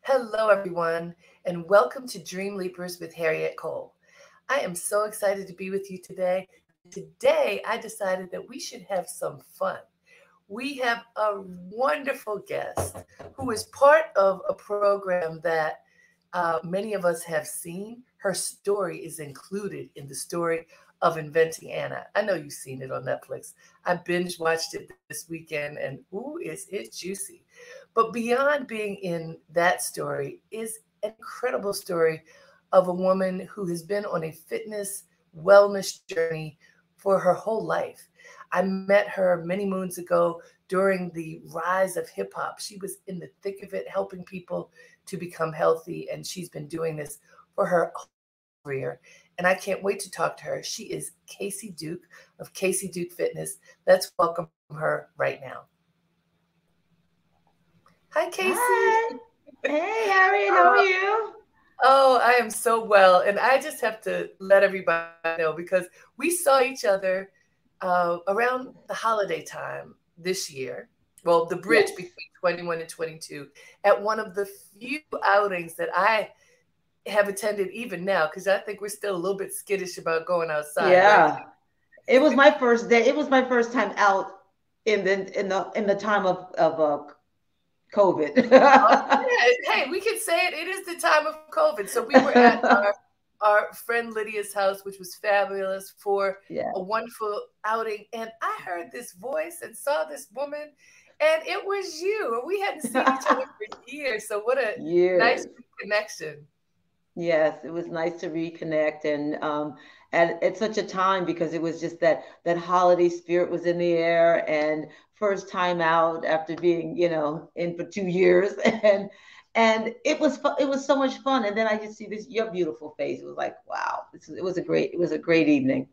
Hello, everyone, and welcome to Dreamleapers with Harriette Cole. I am so excited to be with you today. And today, I decided that we should have some fun. We have a wonderful guest who is part of a program that many of us have seen. Her story is included in the story of Inventing Anna. I know you've seen it on Netflix. I binge watched it this weekend, and ooh, is it juicy! But beyond being in that story is an incredible story of a woman who has been on a fitness wellness journey for her whole life. I met her many moons ago during the rise of hip hop. She was in the thick of it, helping people to become healthy, and she's been doing this for her whole career. And I can't wait to talk to her. She is Kacy Duke of Kacy Duke Fitness. Let's welcome her right now. Hi, Hi. Kacy. Hey, Harriet, how are Uh, you? Oh, I am so well. And I just have to let everybody know because we saw each other around the holiday time this year. Well, the bridge Yes. between 21 and 22 at one of the few outings that I have attended even now, because I think we're still a little bit skittish about going outside, right? Yeah. It was my first day. It was my first time out in the time of COVID. Yeah, hey, we can say it. It is the time of COVID. So we were at our friend Lydia's house, which was fabulous for Yeah. a wonderful outing. And I heard this voice and saw this woman, and it was you. And we hadn't seen each other for years. So what a nice Years. connection. Yes, it was nice to reconnect and at such a time because it was just that holiday spirit was in the air and first time out after being, in for 2 years and it was so much fun. And then I just see this your beautiful face. It was like, wow, it was a great evening.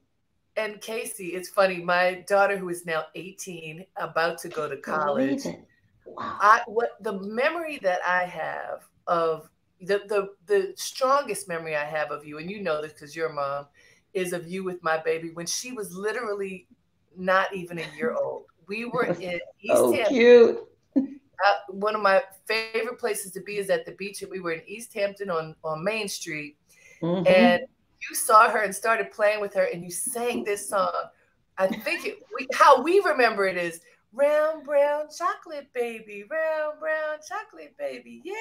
And Kacy, it's funny. My daughter, who is now 18, about to go to Believe college, it. Wow. I what the memory that I have of the strongest memory I have of you, and you know this because you're a mom, is of you with my baby when she was literally not even a year old. We It were was in East so Hampton. cute. One of my favorite places to be is at the beach, and we were in East Hampton on Main Street, and Hmm. you saw her and started playing with her, and you sang this song. I think how we remember it is round brown chocolate baby, round brown chocolate baby, yeah.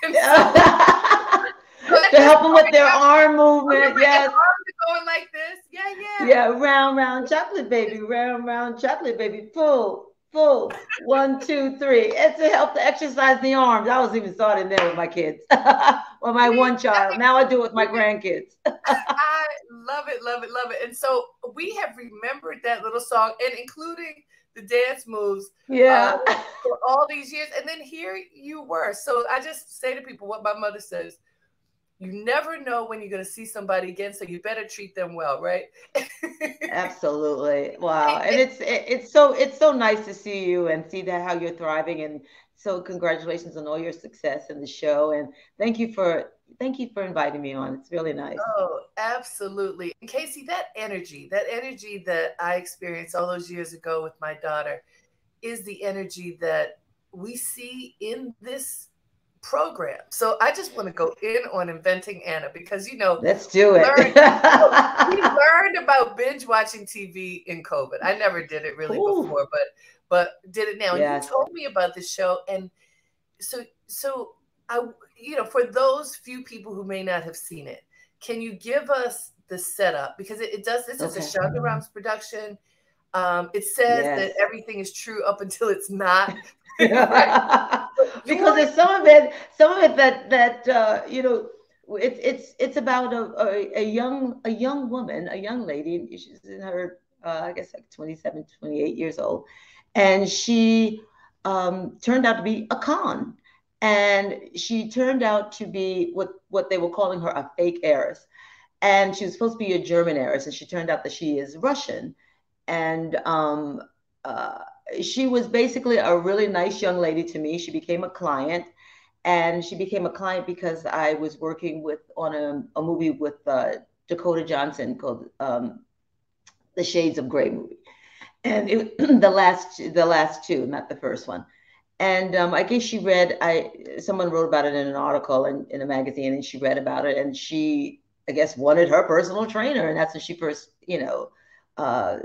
And so To at this help them with point, their arm movement. remember, and Yes. arms are going like this, yeah, yeah. Yeah, round, round chocolate baby, round, round chocolate baby, full, full. One, two, three. It's to help to exercise the arms. I was even starting there with my kids, or my See, one child. Now I do it with my even grandkids. I love it, love it, love it. And so we have remembered that little song and including the dance moves uh, Yeah. for all these years. And then here you were. So I just say to people what my mother says: you never know when you're going to see somebody again, so you better treat them well, right? Absolutely. Wow. And it's so nice to see you and see that how you're thriving, and so congratulations on all your success in the show, and thank you for inviting me on. It's really nice. Oh, absolutely. And Kacy, that energy that I experienced all those years ago with my daughter is the energy that we see in this program. So I just want to go in on Inventing Anna because Let's we do it. learned we learned about binge watching TV in COVID. I never did it really Ooh, before, but did it now. And you yes. told me about this show, and so I for those few people who may not have seen it, can you give us the setup because it does. This is a Okay. Shonda Rhimes production. It says that Yes. everything is true up until it's not, right? But Because your there's some of it it's about a young woman, a young lady. She's in her I guess like 27, 28 years old, and she turned out to be a con, and she turned out to be what they were calling her a fake heiress, and she was supposed to be a German heiress, and she turned out that she is Russian, and uh, she was basically a really nice young lady to me. She became a client, and she became a client because I was working with on a movie with Dakota Johnson called the Shades of Grey movie, and the last two, not the first one. And I guess she read, someone wrote about it in an article in a magazine, and she read about it, and she, I guess, wanted her personal trainer, and that's when she first,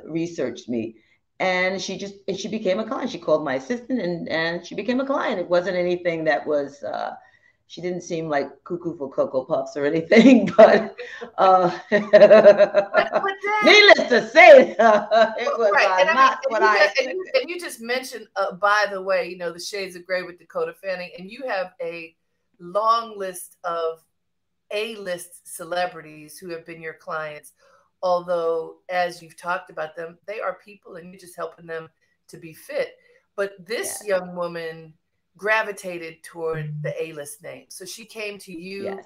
researched me. And she became a client. She called my assistant, and she became a client. It wasn't anything that was, she didn't seem like cuckoo for Cocoa Puffs or anything, but But then, needless to say, it was right, and I mean, not what I expected. and you just mentioned, by the way, the Shades of Grey with Dakota Fanning, and you have a long list of A-list celebrities who have been your clients. Although, as you've talked about them, they are people, and you're just helping them to be fit. But this young woman gravitated toward the A-list name, so she came to you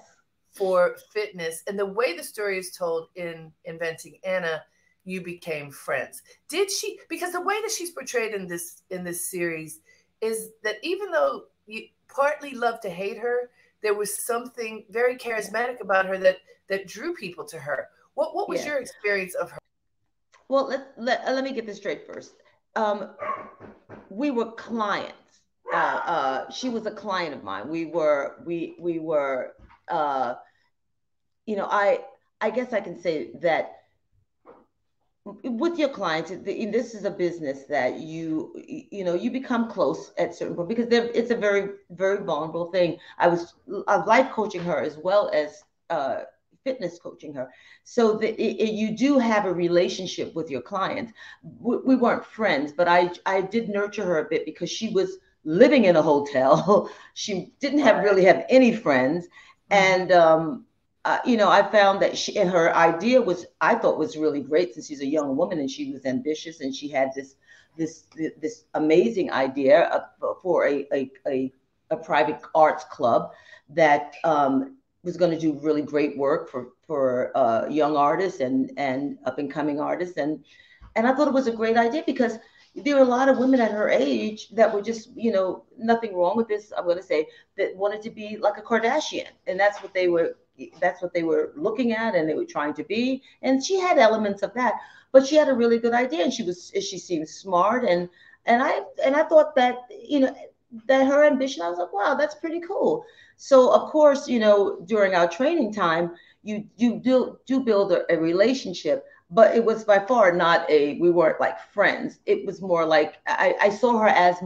for fitness. And the way the story is told in Inventing Anna, you became friends. Did she? Because the way that she's portrayed in this series is that even though you partly love to hate her, there was something very charismatic about her that drew people to her. What was your experience of her? Well, let me get this straight first. We were clients. She was a client of mine. We were. I guess I can say that with your clients, this is a business that you become close at certain point, because it's a very, very vulnerable thing. I was life coaching her as well as fitness coaching her, so that you do have a relationship with your clients. We weren't friends, but I did nurture her a bit because she was living in a hotel. She didn't really have any friends, and I found that her idea I thought was really great, since she's a young woman and she was ambitious, and she had this amazing idea for a private arts club that was going to do really great work for young artists and up and coming artists, and I thought it was a great idea, because there were a lot of women at her age that were just, nothing wrong with this, I'm going to say, that wanted to be like a Kardashian, and that's what they were looking at, and they were trying to be. And she had elements of that, but she had a really good idea, and she seemed smart, and I thought that, that her ambition, I was like, wow, that's pretty cool. So of course, during our training time, you do build a relationship, but it was by far not we weren't like friends. It was more like I saw her as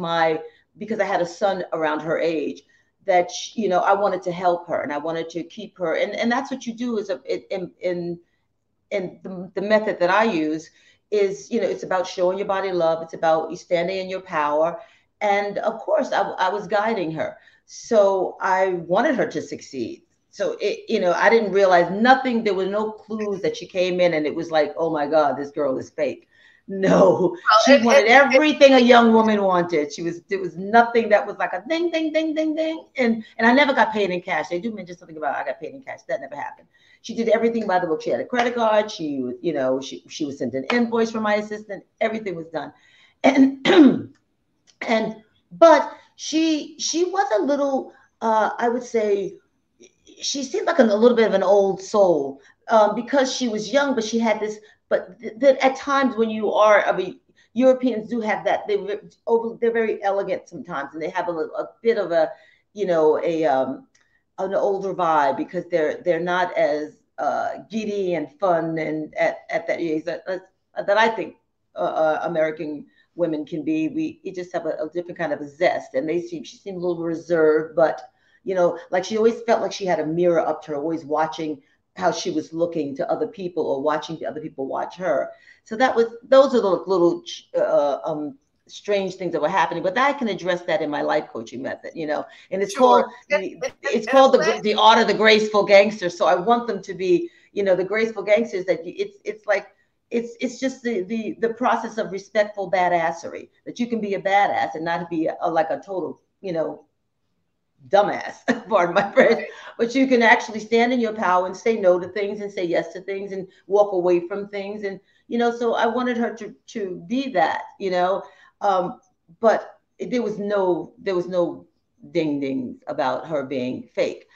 because I had a son around her age, that I wanted to help her, and I wanted to keep her, and that's what you do is in the method that I use is, it's about showing your body love. It's about you standing in your power, and of course I was guiding her, so I wanted her to succeed. So I didn't realize nothing. There were no clues that she came in and it was like, oh my God, this girl is fake. No, she wanted everything a young woman wanted. There was nothing that was like a ding, ding, ding, ding, ding. And I never got paid in cash. They do mention something about I got paid in cash. That never happened. She did everything by the book. She had a credit card. She was sent an invoice from my assistant. Everything was done. And but she was a little, I would say, she seemed like a little bit of an old soul, because she was young, but she had this. But at times when you are, I mean, Europeans do have that. They're very elegant sometimes, and they have a bit of a, an older vibe, because they're not as giddy and fun and at that age that I think American women can be. We just have a different kind of a zest, and she seemed a little reserved, but like she always felt like she had a mirror up to her, always watching how she was looking to other people or watching the other people watch her. So those are the little strange things that were happening, but I can address that in my life coaching method, and it's called the art of the graceful gangster. So I want them to be, the graceful gangsters, that it's like, it's just the process of respectful badassery, that you can be a badass and not be like a total, dumbass, pardon my French, right. But you can actually stand in your power and say no to things and say yes to things and walk away from things. And, so I wanted her to be that, but there was no ding dings about her being fake.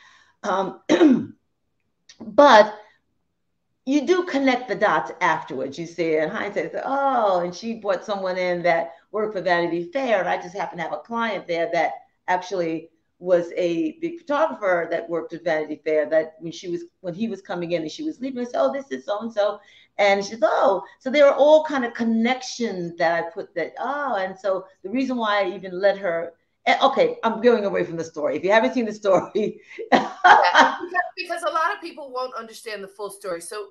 But you do connect the dots afterwards. You see in hindsight, oh, and she brought someone in that work for Vanity Fair, and I just happened to have a client there that actually was a big photographer that worked at Vanity Fair. That when he was coming in and she was leaving, I said, "Oh, this is so and so," and she said, "Oh," so there were all kind of connections that I put that. Oh, and so the reason why I even let her. Okay, I'm going away from the story. If you haven't seen the story, yeah, because a lot of people won't understand the full story. So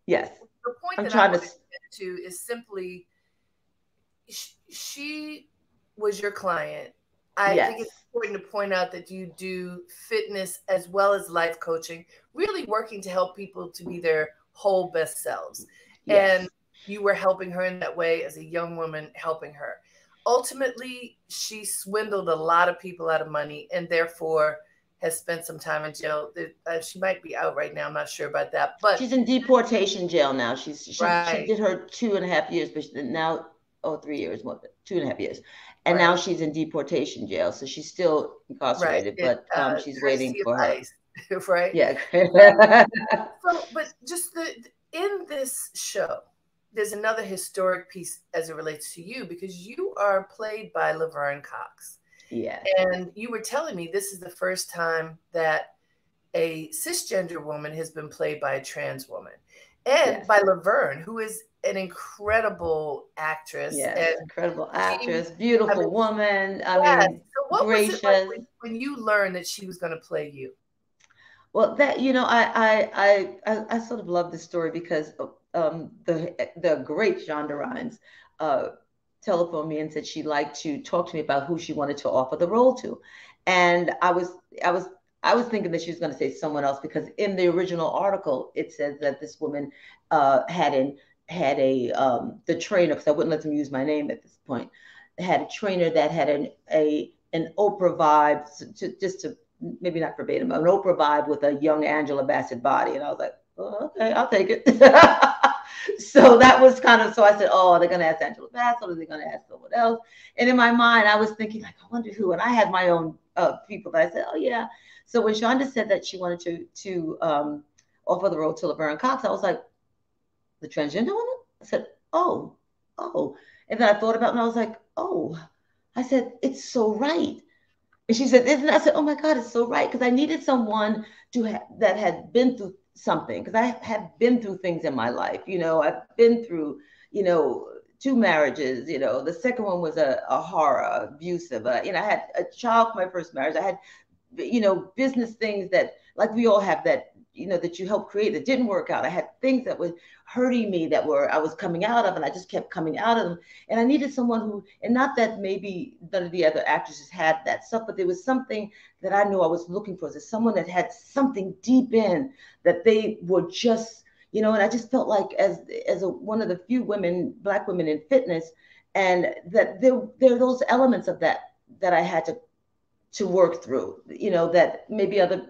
yes, the point I'm that trying I want to get to is simply, she was your client. I yes. think it's important to point out that you do fitness as well as life coaching, really working to help people to be their whole best selves. Yes. And you were helping her in that way as a young woman, helping her. Ultimately, she swindled a lot of people out of money and therefore has spent some time in jail. She might be out right now. I'm not sure about that. But she's in deportation jail now. She right. did her 2.5 years, but now 3 years, 2.5 years. And right. now she's in deportation jail. So she's still incarcerated, right. but she's waiting for her. Ice, right? Yeah. But just in this show, there's another historic piece as it relates to you, because you are played by Laverne Cox. Yeah. And you were telling me this is the first time that a cisgender woman has been played by a trans woman. And yes. by Laverne, who is an incredible actress. Yes, and incredible actress, beautiful woman. I mean, so what gracious. was it like when you learned that she was going to play you? Well, that, I sort of love this story because the great Shonda Rhimes telephoned me and said she'd like to talk to me about who she wanted to offer the role to, and I was thinking that she was going to say someone else, because in the original article it says that this woman had the trainer, because I wouldn't let them use my name at this point, had a trainer that had an Oprah vibe, just to maybe not verbatim, an Oprah vibe with a young Angela Bassett body. And I was like, oh, okay, I'll take it. So that was kind of, so I said, oh, they're going to ask Angela Bassett, or they're going to ask someone else. And in my mind, I was thinking, like, I wonder who. And I had my own people that I said, oh, yeah. So when Shonda said that she wanted to offer the role to Laverne Cox, I was like, the transgender woman? I said, oh. And then I thought about it, and I was like, oh. I said, it's so right. And she said, isn't it? I said, oh my God, it's so right. Because I needed someone that had been through something. Because I have been through things in my life. I've been through, 2 marriages. The second one was a horror, abusive. I had a child for my first marriage. I had, business things that, like we all have, that that you helped create, that didn't work out. I had things that were hurting me that I was coming out of, and I just kept coming out of them. And I needed someone who, and not that maybe none of the other actresses had that stuff, but there was something that I knew I was looking for. Is someone that had something deep in that they were just, and I just felt like as one of the few Black women in fitness, and that there are those elements of that I had to work through, that maybe other,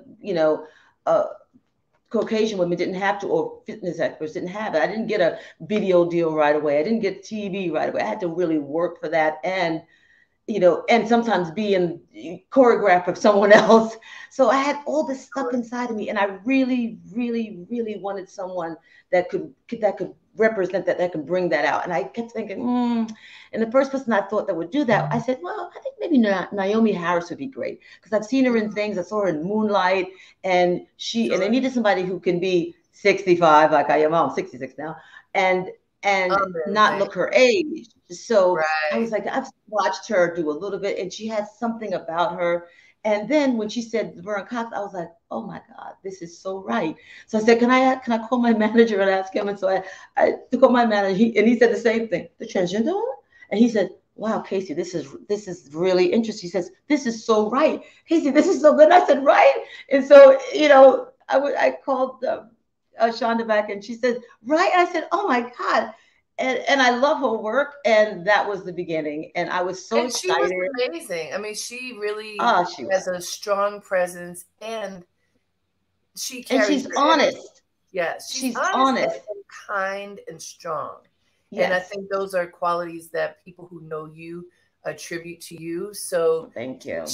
Caucasian women didn't have to, or fitness experts didn't have it. I didn't get a video deal right away. I didn't get TV right away. I had to really work for that, and and sometimes be in choreograph of someone else. So I had all this stuff inside of me, and I really, really, really wanted someone that could represent that could bring that out. And I kept thinking, and the first person I thought that would do that, I said, well, I think maybe Naomi Harris would be great, because I've seen her in things. I saw her in Moonlight, and and I needed somebody who can be 65, like I am. I'm 66 now, and not look her age. So I was like, I've watched her do a little bit, and she has something about her. And then when she said Laverne Cox, I was like, oh my God, this is so right. So I said, can I call my manager and ask him? And so I took up my manager, and he said the same thing, the transgender woman? And he said, wow, Kacy, this is really interesting. He says, this is so right. Kacy, this is so good. And I said, right. And so, I called Shonda back, and she said, right. And I said, oh my God. And I love her work, and that was the beginning. And I was so excited. She was amazing. I mean, she really has a strong presence, and she carries. And she's honest. Yes, she's honest and kind and strong. Yes. And I think those are qualities that people who know you attribute to you. So thank you.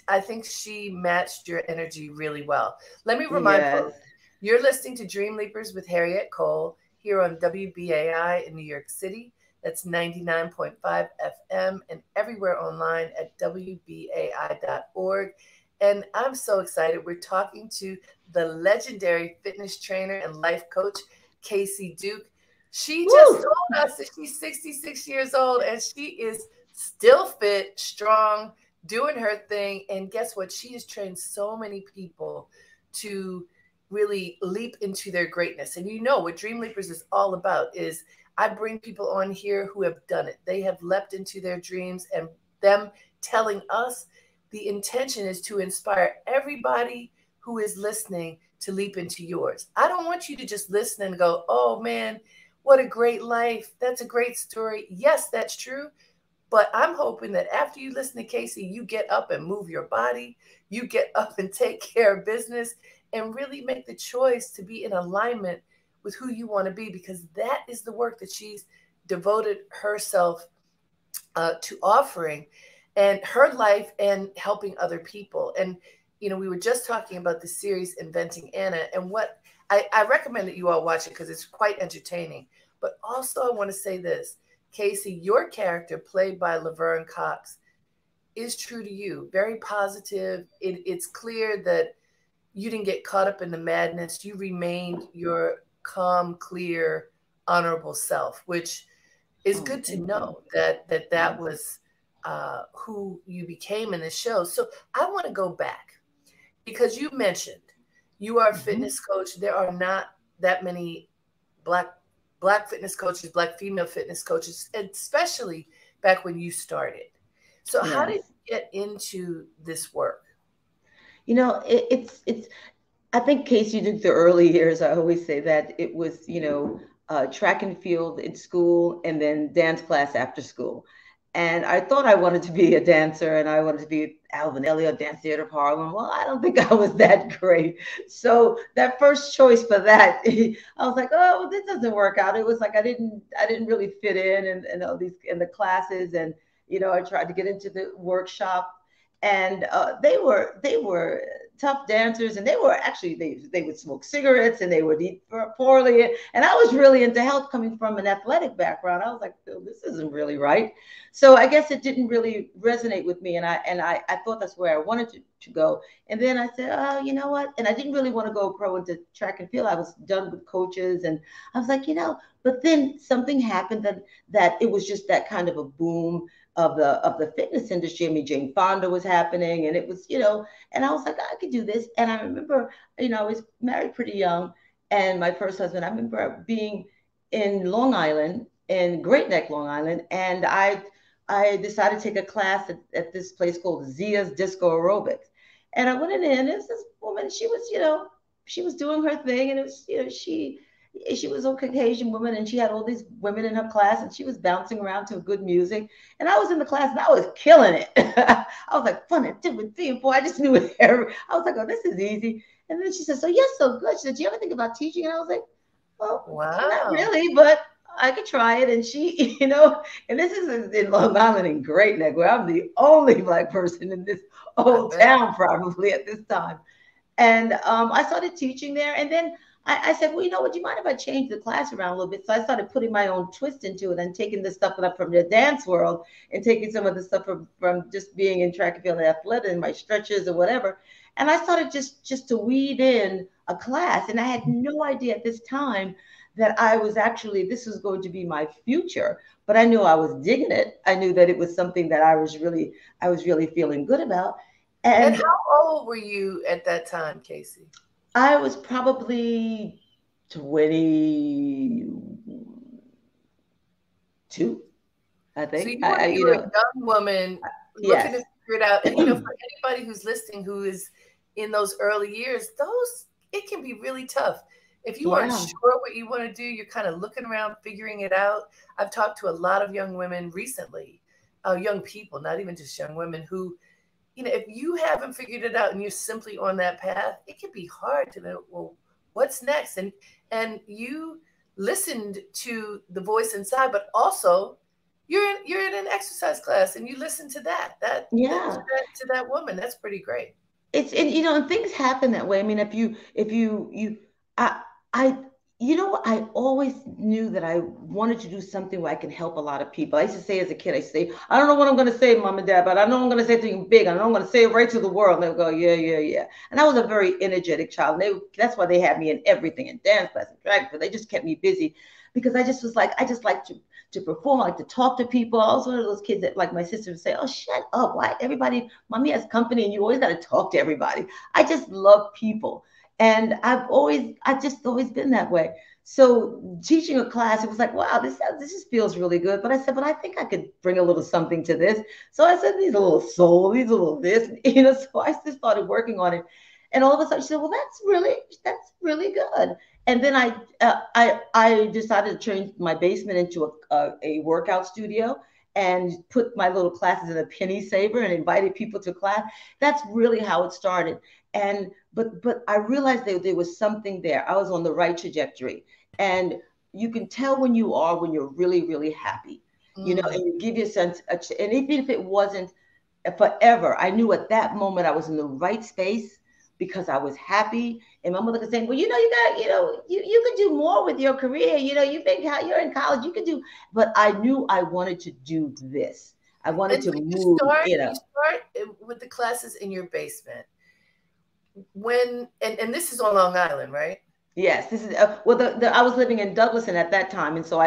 I think she matched your energy really well. Let me remind folks, you're listening to Dreamleapers with Harriette Cole here on WBAI in New York City. That's 99.5 FM and everywhere online at WBAI.org. And I'm so excited. We're talking to the legendary fitness trainer and life coach, Kacy Duke. She just Woo! told us that she's 66 years old and she is still fit, strong, doing her thing. And guess what? She has trained so many people to really leap into their greatness. And you know what Dreamleapers is all about is I bring people on here who have done it. They have leapt into their dreams, and them telling us the intention is to inspire everybody who is listening to leap into yours. I don't want you to just listen and go, oh man, what a great life. That's a great story. Yes, that's true. But I'm hoping that after you listen to Kacy, you get up and move your body. You get up and take care of business and really make the choice to be in alignment with who you want to be, because that is the work that she's devoted herself to offering, and her life and helping other people. And, you know, we were just talking about the series Inventing Anna, and what I recommend that you all watch it because it's quite entertaining. But also I want to say this, Kacy, your character played by Laverne Cox is true to you, very positive. It's clear that you didn't get caught up in the madness. You remained your calm, clear, honorable self, which is good to know that was who you became in the show. So I want to go back because you mentioned you are a fitness coach. There are not that many black fitness coaches, black female fitness coaches, especially back when you started. So how did you get into this work? You know, it's I think Kacy Duke, the early years, I always say that it was, track and field in school and then dance class after school. And I thought I wanted to be a dancer and I wanted to be Alvin Elliot, Dance Theater of Harlem. Well, I don't think I was that great. So that first choice for that, I was like, oh, well, this doesn't work out. It was like I didn't really fit in and all these in the classes. And, I tried to get into the workshop, and they were tough dancers, and they were actually they would smoke cigarettes and they would eat poorly, and I was really into health coming from an athletic background. I was like, oh, this isn't really right. So I guess it didn't really resonate with me, and I thought that's where I wanted to go. And then I said, oh, you know what? And I didn't really want to go pro into track and field. I was done with coaches, and I was like, but then something happened that it was just that kind of a boom of the fitness industry. I mean, Jane Fonda was happening, and it was, and I was like, I could do this. And I remember, I was married pretty young, and my first husband, I remember being in Long Island, in Great Neck, Long Island, and I decided to take a class at this place called Zia's Disco Aerobics. And I went in there, and there's this woman, she was doing her thing, and it was, she was a Caucasian woman, and she had all these women in her class, and she was bouncing around to good music. And I was in the class, and I was killing it. I was like, 1 and 2 and 3 and 4. I just knew it. I was like, oh, this is easy. And then she said, so you're so good. She said, do you ever think about teaching? And I was like, well, not really, but I could try it. And she, and this is in Long Island in Great Neck, where I'm the only Black person in this whole town probably at this time. And I started teaching there. And then I said, well, you know what, do you mind if I change the class around a little bit? So I started putting my own twist into it and taking the stuff from the dance world and taking some of the stuff from just being in track and field and athletic and my stretches or whatever. And I started just to weave in a class. And I had no idea at this time that this was going to be my future. But I knew I was digging it. I knew that it was something that I was really feeling good about. And how old were you at that time, Kacy? I was probably 22, I think. So you were a young woman looking to figure it out. And, for anybody who's listening who is in those early years, it can be really tough. If you aren't sure what you want to do, you're kind of looking around, figuring it out. I've talked to a lot of young women recently, young people, not even just young women, who, if you haven't figured it out and you're simply on that path, it can be hard to know, well, what's next? And you listened to the voice inside, but also you're in an exercise class and you listen to that woman. That's pretty great. And things happen that way. I mean, I you know, I always knew that I wanted to do something where I can help a lot of people. I used to say as a kid, I say, I don't know what I'm going to say, mom and dad, but I know I'm going to say something big. I know I'm going to say it right to the world. And they'll go, yeah, yeah, yeah. And I was a very energetic child. And that's why they had me in everything, in dance class and drag, but they just kept me busy because I just was like, I just like to perform, I like to talk to people. I was one of those kids that, like my sister would say, oh, shut up. Why everybody, mommy has company and you always got to talk to everybody. I just love people. And I've just always been that way. So teaching a class, it was like, wow, this just feels really good. But I said, but I think I could bring a little something to this. So I said, these a little soul, these a little this, you know. So I just started working on it, and all of a sudden she said, well, that's really good. And then I decided to change my basement into a workout studio and put my little classes in a penny saver and invited people to class. That's really how it started. And but I realized there was something there. I was on the right trajectory. And you can tell when you're really, really happy, you know, and you give you a sense, and even if it wasn't forever, I knew at that moment I was in the right space because I was happy. And my mother could say, well, you know, you got, you know, you could do more with your career. You know, you're in college, you could do, but I knew I wanted to do this. I wanted And to so move, you know. you start with the classes in your basement. When and this is on Long Island, right? Yes, this is well. I was living in Douglaston at that time, and so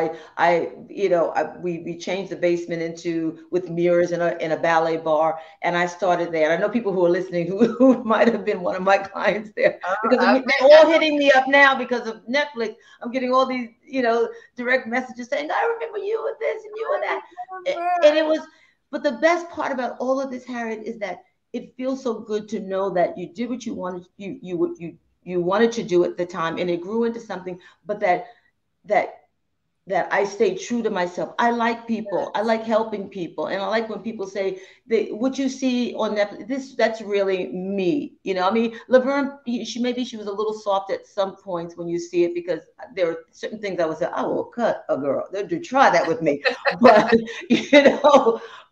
we changed the basement into with mirrors in a ballet bar, and I started there. And I know people who are listening who might have been one of my clients there because they're all hitting me up now because of Netflix. I'm getting all these direct messages saying, "I remember you with this and you with that," and it was. But the best part about all of this, Harriet, is that it feels so good to know that you did what you wanted. You wanted to do at the time and it grew into something, but that I stayed true to myself. I like people. I like helping people. And I like when people say what you see on Netflix, that's really me. You know, I mean, Laverne, she was a little soft at some points when you see it because there are certain things I would say, I will cut a girl. They'll try that with me. But,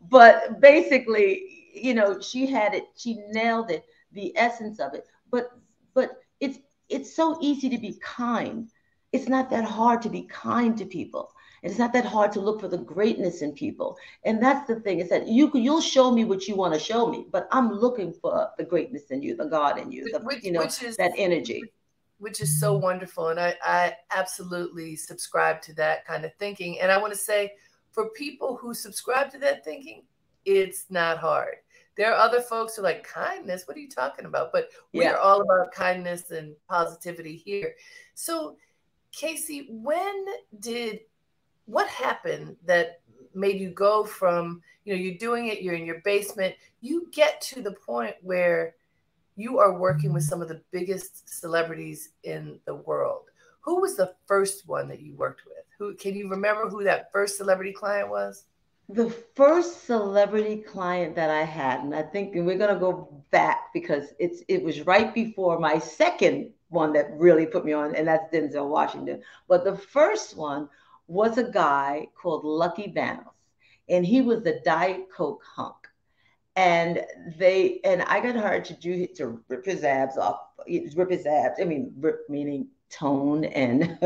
but basically, she had it, she nailed it, the essence of it. But it's so easy to be kind. It's not that hard to be kind to people. It's not that hard to look for the greatness in people. And that's the thing, is that you'll show me what you want to show me, but I'm looking for the greatness in you, the God in you, which is that energy. Which is so wonderful. And I absolutely subscribe to that kind of thinking. And I want to say, for people who subscribe to that thinking, it's not hard. There are other folks who are like, kindness, what are you talking about? But we are all about kindness and positivity here. So Kacy, what happened that made you go from, you're doing it, you're in your basement, you get to the point where you are working with some of the biggest celebrities in the world. Who was the first one that you worked with? Can you remember who that first celebrity client was? The first celebrity client that I had, and I think we're going to go back because it was right before my second one that really put me on, and that's Denzel Washington. But the first one was a guy called Lucky Vanos, and he was the Diet Coke hunk. And I got hired to rip his abs off, rip his abs. I mean, rip meaning tone and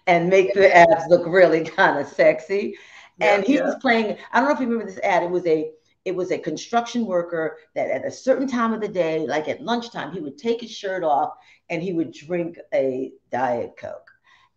and make the abs look really kind of sexy. And he was playing, I don't know if you remember this ad. It was a construction worker that at a certain time of the day, like at lunchtime, he would take his shirt off and he would drink a Diet Coke.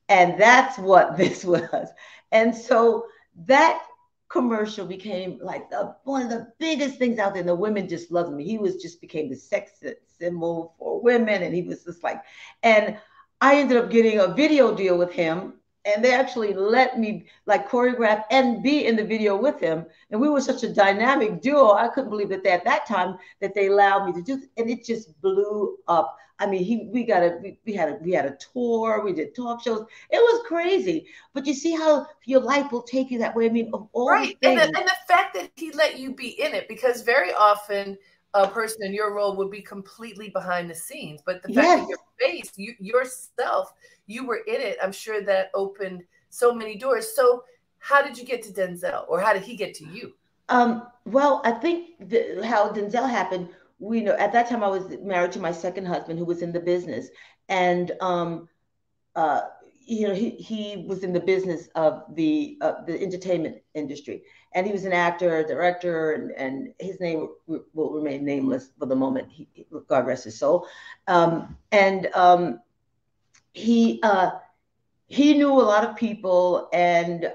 And that's what this was. And so that commercial became like one of the biggest things out there. And the women just loved him. He became the sex symbol for women. And he was just like, and I ended up getting a video deal with him. And they actually let me like choreograph and be in the video with him. And we were such a dynamic duo. I couldn't believe that at that time that they allowed me to do this. And it just blew up. I mean, we had a tour, we did talk shows. It was crazy. But you see how your life will take you that way. I mean, of all right. The things. And the fact that he let you be in it, because very often a person in your role would be completely behind the scenes. But the fact that your face, yourself, you were in it, I'm sure that opened so many doors. So how did you get to Denzel, or how did he get to you? Well, I think how Denzel happened, at that time I was married to my second husband who was in the business. And he was in the business of the entertainment industry, and he was an actor, director, and his name will remain nameless for the moment. God rest his soul. And he knew a lot of people, and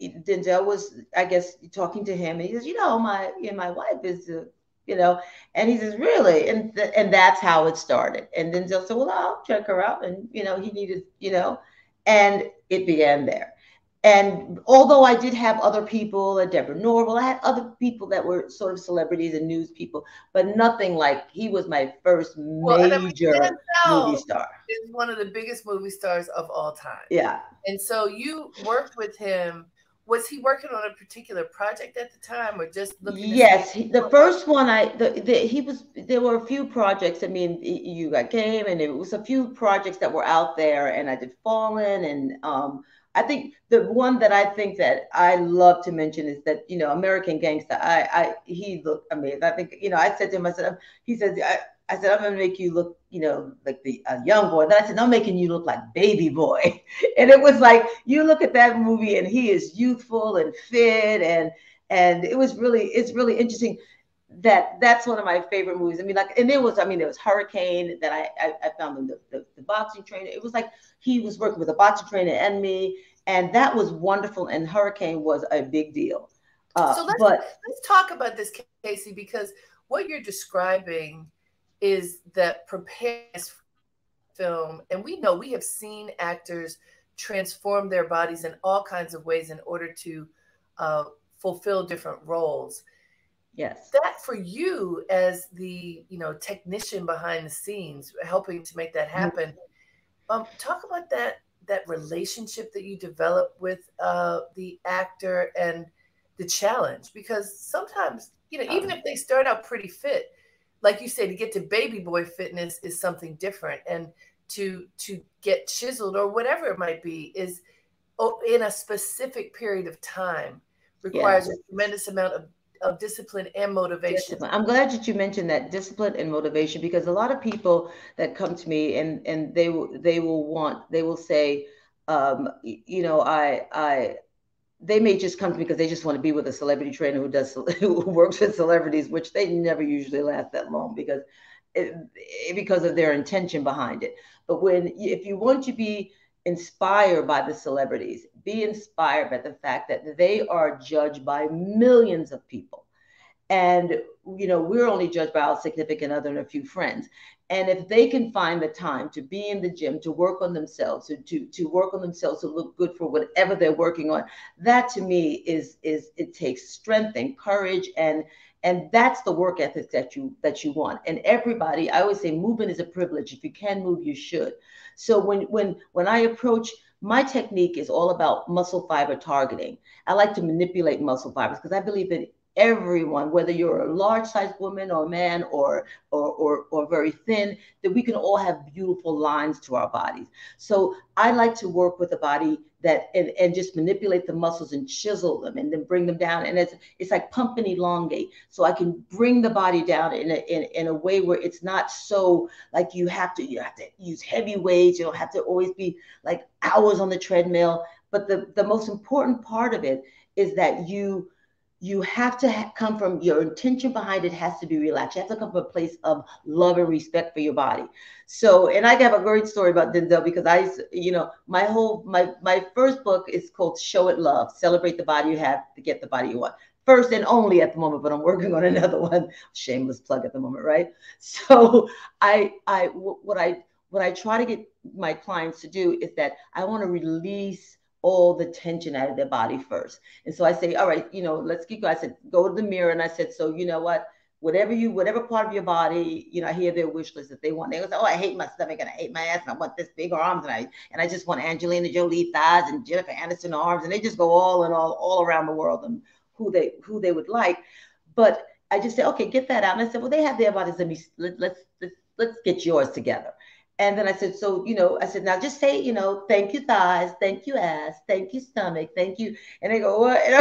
Denzel was, I guess, talking to him, and he says, my wife is, and he says, really, and that's how it started. And Denzel said, well, I'll check her out, and he needed, and it began there. And although I did have other people, Deborah Norville, I had other people that were sort of celebrities and news people, but nothing like he was my first major movie star. Is one of the biggest movie stars of all time. Yeah. And so you worked with him. Was he working on a particular project at the time, or just looking? Yes, the first one there were a few projects. I mean, You Got Game, and it was a few projects that were out there, and I did Fallen, and I think the one that I think that I love to mention is that, American Gangster. He looked amazing. I think, I said to him, I said, I said, I'm going to make you look, like a young boy. Then I said, I'm making you look like baby boy. And it was like, you look at that movie and he is youthful and fit. And it's really interesting that's one of my favorite movies. I mean, and there was Hurricane that I found in the boxing trainer. It was like he was working with a boxing trainer and me, and that was wonderful. And Hurricane was a big deal. So let's talk about this, Kacy, because what you're describing is that prepares film, and we have seen actors transform their bodies in all kinds of ways in order to fulfill different roles. Yes. That for you as the technician behind the scenes, helping to make that happen. Talk about that relationship that you develop with the actor and the challenge, because sometimes even if they start out pretty fit, like you say, to get to baby boy fitness is something different, and to get chiseled or whatever it might be is in a specific period of time requires a tremendous amount of discipline and motivation. I'm glad that you mentioned that, discipline and motivation, because a lot of people that come to me and they will say, they may just come to me because they just want to be with a celebrity trainer who works with celebrities, which they never usually last that long because of their intention behind it. But if you want to be inspired by the celebrities, be inspired by the fact that they are judged by millions of people. And, we're only judged by our significant other and a few friends. And if they can find the time to be in the gym, to work on themselves, to work on themselves, to look good for whatever they're working on, that to me it takes strength and courage. And that's the work ethic that you want. And everybody, I always say movement is a privilege. If you can move, you should. So when I approach, my technique is all about muscle fiber targeting. I like to manipulate muscle fibers because I believe that everyone, whether you're a large-sized woman or man or very thin, that we can all have beautiful lines to our bodies. So I like to work with the body and just manipulate the muscles and chisel them and then bring them down. And it's like pump and elongate. So I can bring the body down in a way where it's not so like you have to use heavy weights. You don't have to always be like hours on the treadmill. But the most important part of it is that you have to come from, your intention behind it has to be relaxed. You have to come from a place of love and respect for your body. So, and I have a great story about Denzel because my first book is called Show It Love, Celebrate the Body You Have to Get the Body You Want. First and only at the moment, but I'm working on another one. Shameless plug at the moment, right? So what I try to get my clients to do is that I want to release all the tension out of their body first. And so I say, all right, let's keep going. I said, go to the mirror. And I said, so you know what, whatever part of your body, I hear their wish list that they want. They go, oh, I hate my stomach and I hate my ass and I want this big arms and I just want Angelina Jolie thighs and Jennifer Aniston arms. And they just go all around the world and who they would like. But I just said, okay, get that out. And I said, well, they have their bodies. Let's get yours together. And then I said, so, I said, now just say, thank you thighs, thank you ass, thank you stomach, thank you. And they go, what? And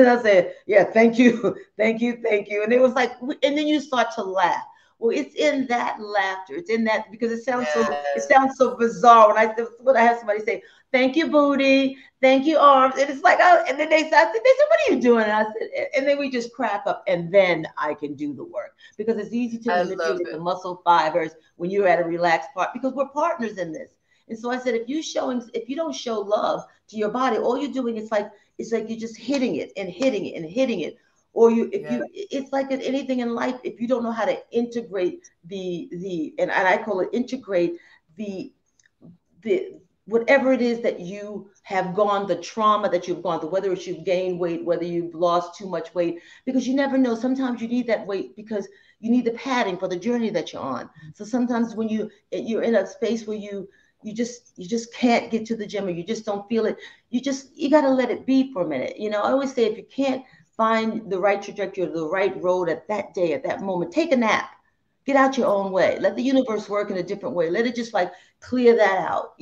I said, yeah, thank you, thank you, thank you. And it was like, and then you start to laugh. Well, it's in that laughter. It's in that, because it sounds Yes. so bizarre when I have somebody say, "Thank you, booty. Thank you, arms." And it's like, oh, and then they said, "What are you doing?" And I said, and then we just crack up, and then I can do the work, because it's easy to I love manipulate the it. muscle fibers when you're at a relaxed part, because we're partners in this. And so I said, if you don't show love to your body, all you're doing is like, it's like you're just hitting it and hitting it and hitting it. Or Yeah. it's like in anything in life, if you don't know how to integrate and I call it integrate the the whatever it is that you have gone, the trauma that you've gone through, whether it's you've gained weight, whether you've lost too much weight, because you never know. Sometimes you need that weight because you need the padding for the journey that you're on. So sometimes when you're in a space where you just can't get to the gym, or you just don't feel it, you got to let it be for a minute. I always say, if you can't find the right trajectory or the right road at that day, at that moment, take a nap. Get out your own way. Let the universe work in a different way. Let it just like clear that out.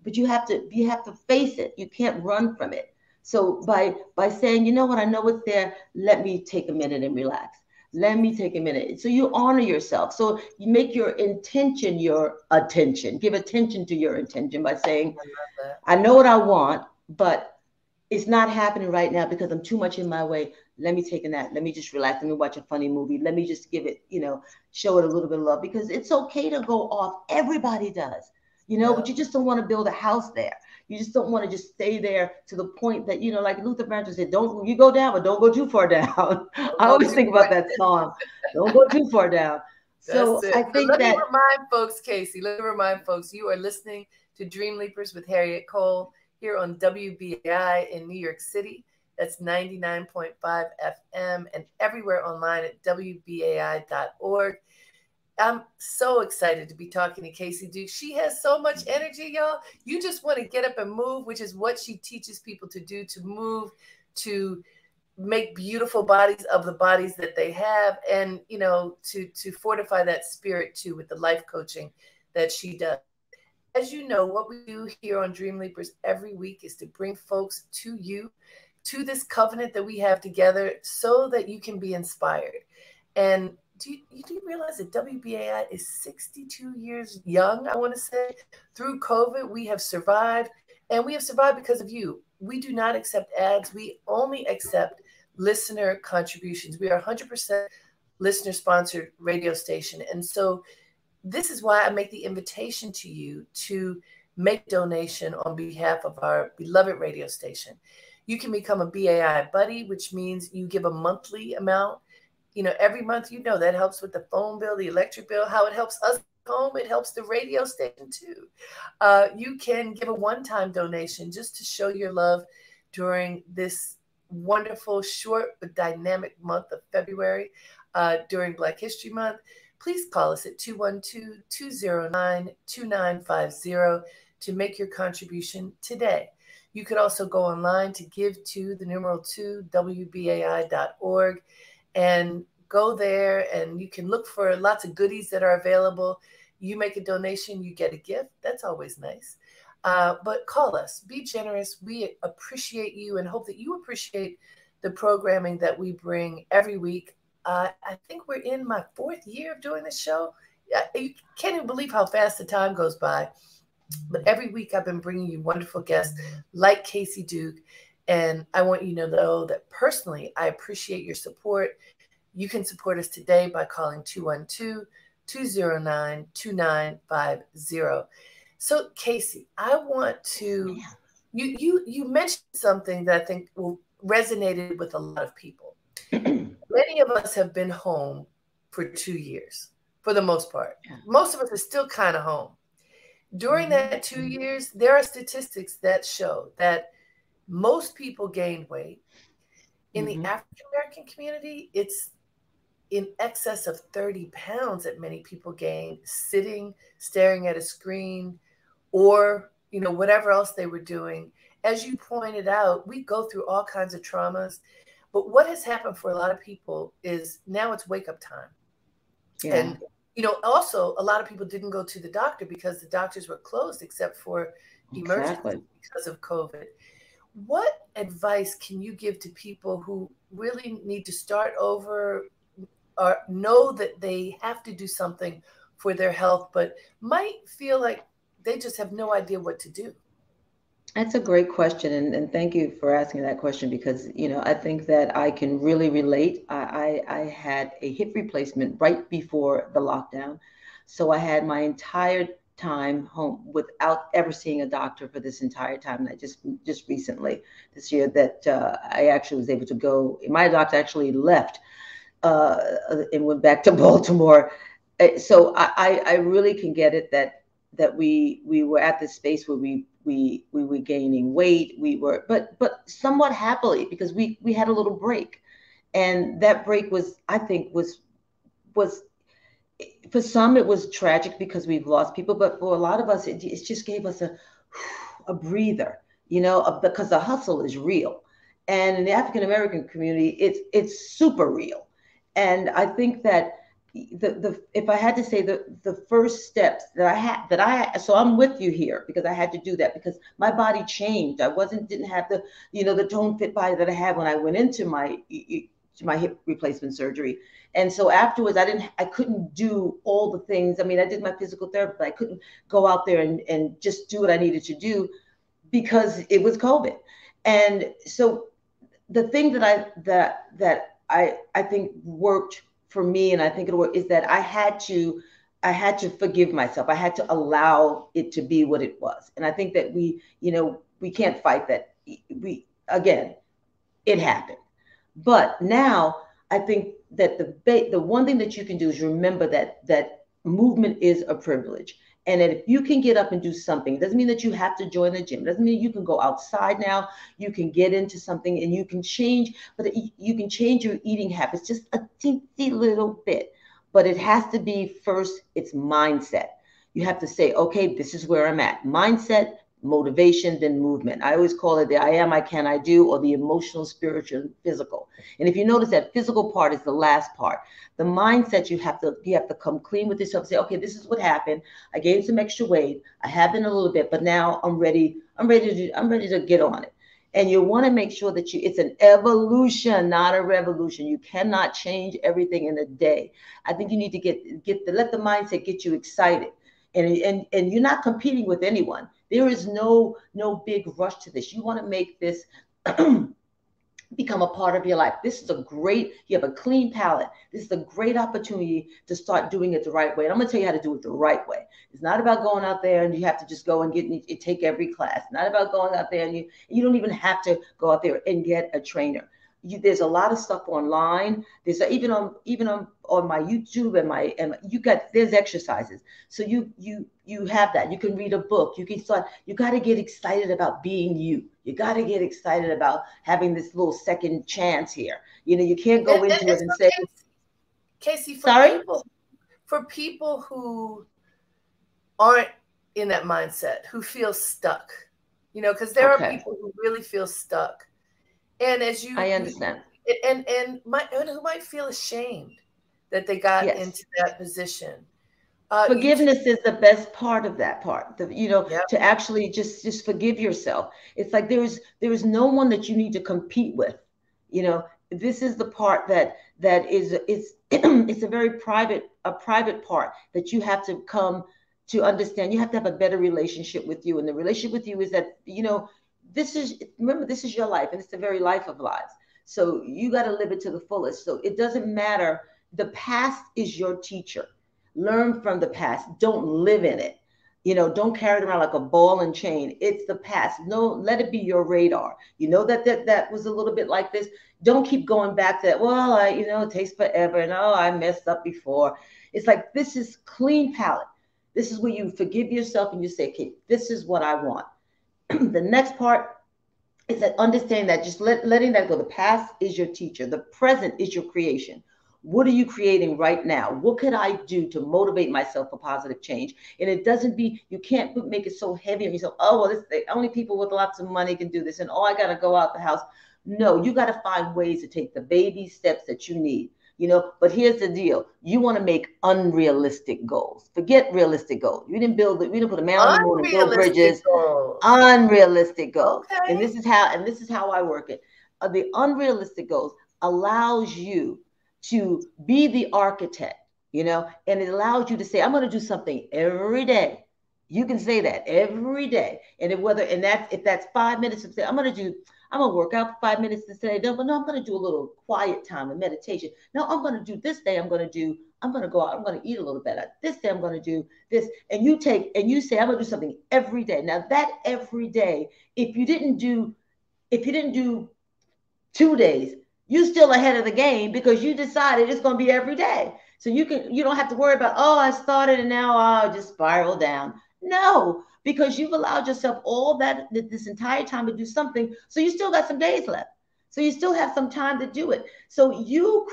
But you have to face it. You can't run from it. So by saying, you know what, I know it's there. Let me take a minute and relax. Let me take a minute. So you honor yourself. So you make your intention your attention. Give attention to your intention by saying, I love that. I know what I want, but it's not happening right now because I'm too much in my way. Let me take a nap. Let me just relax. Let me watch a funny movie. Let me just give it, show it a little bit of love, because it's okay to go off. Everybody does, Yeah. but you just don't want to build a house there. You just don't want to just stay there to the point that, like Luther Vandross said, don't you go down, but don't go too far down. Don't I go always too think far. about that song. Don't go too far down. That's So it. I So think let me that, remind folks, Kacy, let me remind folks, you are listening to Dreamleapers with Harriette Cole here on WBAI in New York City. That's 99.5 FM and everywhere online at WBAI.org. I'm so excited to be talking to Kacy Duke. She has so much energy, y'all. You just want to get up and move, which is what she teaches people to do, to move, to make beautiful bodies of the bodies that they have, and to fortify that spirit too with the life coaching that she does. As you know, what we do here on Dream Leapers every week is to bring folks to you, to this covenant that we have together, so that you can be inspired. And do you realize that WBAI is 62 years young? I want to say, through COVID, we have survived, and we have survived because of you. We do not accept ads. We only accept listener contributions. We are 100% listener sponsored radio station. And so this is why I make the invitation to you to make donation on behalf of our beloved radio station. You can become a BAI buddy, which means you give a monthly amount. Every month, that helps with the phone bill, the electric bill, how it helps us home. It helps the radio station too. You can give a one-time donation just to show your love during this wonderful, short but dynamic month of February, during Black History Month. Please call us at 212-209-2950 to make your contribution today. You could also go online to give to the numeral 2 WBAI.org and go there, and you can look for lots of goodies that are available. You make a donation, you get a gift. That's always nice. But call us. Be generous. We appreciate you and hope that you appreciate the programming that we bring every week. I think we're in my 4th year of doing this show. You can't even believe how fast the time goes by. But every week I've been bringing you wonderful guests like Kacy Duke. And I want you to know that personally, I appreciate your support. You can support us today by calling 212-209-2950. So, Kacy, I want to, you mentioned something that I think will resonated with a lot of people. Many of us have been home for 2 years, for the most part. Yeah. Most of us are still kind of home. During that 2 years, there are statistics that show that most people gained weight. In the African American community, it's in excess of 30 pounds that many people gain sitting, staring at a screen, or whatever else they were doing. As you pointed out, we go through all kinds of traumas. But what has happened for a lot of people is now it's wake up time. Yeah. And, also a lot of people didn't go to the doctor because the doctors were closed except for emergencies because of COVID. What advice can you give to people who really need to start over, know that they have to do something for their health, but might feel like they just have no idea what to do? That's a great question, and thank you for asking that question because I think that I can really relate. I had a hip replacement right before the lockdown, so I had my entire time home without ever seeing a doctor for this entire time. And I just recently this year that I actually was able to go. My doctor actually left uh, and went back to Baltimore. So I really can get it that we were at this space where we were gaining weight. We were, but somewhat happily because we had a little break, and that break was, I think, was for some it was tragic because we've lost people, but for a lot of us it just gave us a breather, because the hustle is real, and in the African American community it's super real. And I think that the if I had to say the first steps that I so I'm with you here because I had to do that because my body changed. I didn't have the tone fit body that I had when I went into my hip replacement surgery. And so afterwards I couldn't do all the things. I mean, I did my physical therapy, but I couldn't go out there and just do what I needed to do because it was COVID. And so the thing that I think worked for me, and I think it worked, is that I had to forgive myself. I had to allow it to be what it was. And I think that we can't fight that. Again, it happened. But now I think that the one thing that you can do is remember that movement is a privilege. And that if you can get up and do something, it doesn't mean that you have to join the gym. It doesn't mean you can go outside now. You can get into something and you can change, but you can change your eating habits just a teensy little bit. But it has to be first, it's mindset. You have to say, okay, this is where I'm at. Mindset, motivation, then movement. I always call it the I am, I can, I do, or the emotional, spiritual, physical. And if you notice, that physical part is the last part. The mindset, you have to come clean with yourself. Say, okay, this is what happened. I gained some extra weight. I have been a little bit, but now I'm ready. I'm ready to get on it. And you want to make sure that it's an evolution, not a revolution. You cannot change everything in a day. I think you need to let the mindset get you excited. And you're not competing with anyone. There is no big rush to this. You want to make this become a part of your life. This is you have a clean palate. This is a great opportunity to start doing it the right way. And I'm going to tell you how to do it the right way. It's not about going out there and you have to just go and take every class. It's not about going out there and you don't even have to go out there and get a trainer. There's a lot of stuff online. There's even on my YouTube there's exercises. So you have that. You can read a book. You can start. You got to get excited about being you. You got to get excited about having this little second chance here. You can't go into it and say, Kacy, sorry, for people who aren't in that mindset, who feel stuck, because there are people who really feel stuck. And I understand, and who might feel ashamed that they got into that position. Forgiveness is the best part of that part. Yep. To actually just forgive yourself. It's like there is no one that you need to compete with. This is the part that is it's a very private part that you have to come to understand. You have to have a better relationship with you, and the relationship with you is that this is your life, and it's the very life of lives. So you got to live it to the fullest. So it doesn't matter. The past is your teacher. Learn from the past. Don't live in it. Don't carry it around like a ball and chain. It's the past. No, let it be your radar. That was a little bit like this. Don't keep going back to that. Well, it takes forever. And I messed up before. It's like, this is clean palette. This is where you forgive yourself and you say, okay, this is what I want. The next part is that understanding that just letting that go. The past is your teacher. The present is your creation. What are you creating right now? What could I do to motivate myself for positive change? And it doesn't you can't make it so heavy on yourself. Oh, well, only people with lots of money can do this. And I got to go out the house. No, you got to find ways to take the baby steps that you need. But here's the deal. You want to make unrealistic goals. Forget realistic goals. We didn't put a man on the moon and build bridges. Unrealistic goals. Okay. And this is how I work it. The unrealistic goals allows you to be the architect, you know, and it allows you to say, I'm going to do something every day. You can say that every day. And if that's 5 minutes to say, I'm going to work out for 5 minutes to say, no, I'm going to do a little quiet time and meditation. No, I'm going to do this day. I'm going to go out. I'm going to eat a little better. This day I'm going to do this. And you say, I'm going to do something every day. Now that every day, if you didn't do 2 days, you're still ahead of the game because you decided it's going to be every day. So you don't have to worry about, oh, I started and now I'll just spiral down. No, because you've allowed yourself all this entire time to do something. So you still got some days left. So you still have some time to do it. So you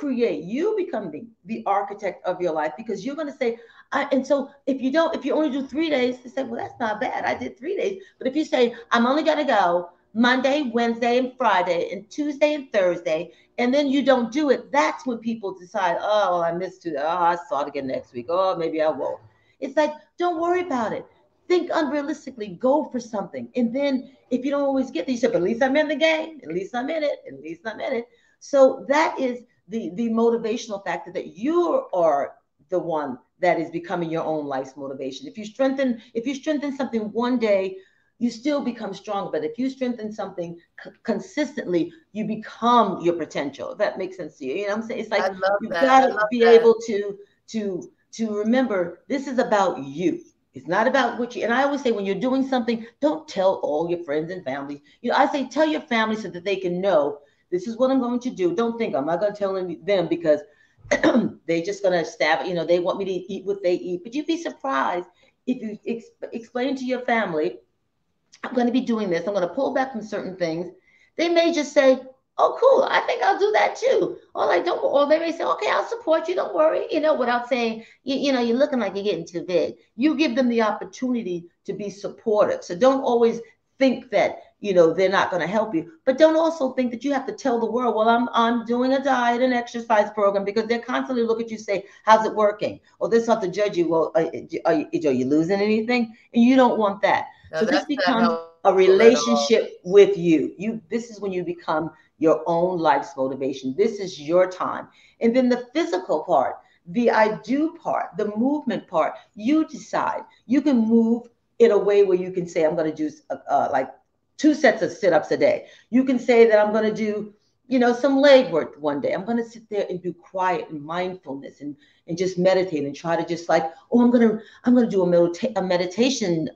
become the architect of your life, because you're going to say, and so if you only do 3 days, you say, well, that's not bad. I did 3 days. But if you say, I'm only going to go Monday, Wednesday, and Friday, and Tuesday and Thursday, and then you don't do it, that's when people decide, oh, well, I missed 2 days. Oh, I'll start again next week. Oh, maybe I won't. It's like, don't worry about it. Think unrealistically, go for something. And then if you don't always get there, you say, but at least I'm in the game. At least I'm in it. At least I'm in it. So that is the motivational factor, that you are the one that is becoming your own life's motivation. If you strengthen something one day, you still become stronger. But if you strengthen something consistently, you become your potential. If that makes sense to you. You know what I'm saying? It's like you've got to be able to remember, this is about you. It's not about what you, and I always say, when you're doing something, don't tell all your friends and family. You know, I say, tell your family so that they can know, this is what I'm going to do. Don't think I'm not going to tell them because they're just going to stab it. You know, they want me to eat what they eat. But you'd be surprised if you explain to your family, I'm going to be doing this. I'm going to pull back from certain things. They may just say, oh, cool, I think I'll do that too. Or they may say, okay, I'll support you. Don't worry. You know, without saying, you know, you're looking like you're getting too big. You give them the opportunity to be supportive. So don't always think that, you know, they're not going to help you. But don't also think that you have to tell the world, well, I'm doing a diet and exercise program, because they're constantly look at you, say, how's it working? Or they start to judge you. Well, are you losing anything? And you don't want that. No, so this becomes a relationship with you. This is when you become your own life's motivation. This is your time. And then the physical part, the I do part, the movement part, you decide. You can move in a way where you can say, I'm going to do like 2 sets of sit-ups a day. You can say that I'm going to do, you know, some leg work one day. I'm going to sit there and do quiet and mindfulness and just meditate and try to just like, oh, I'm going to do a meditation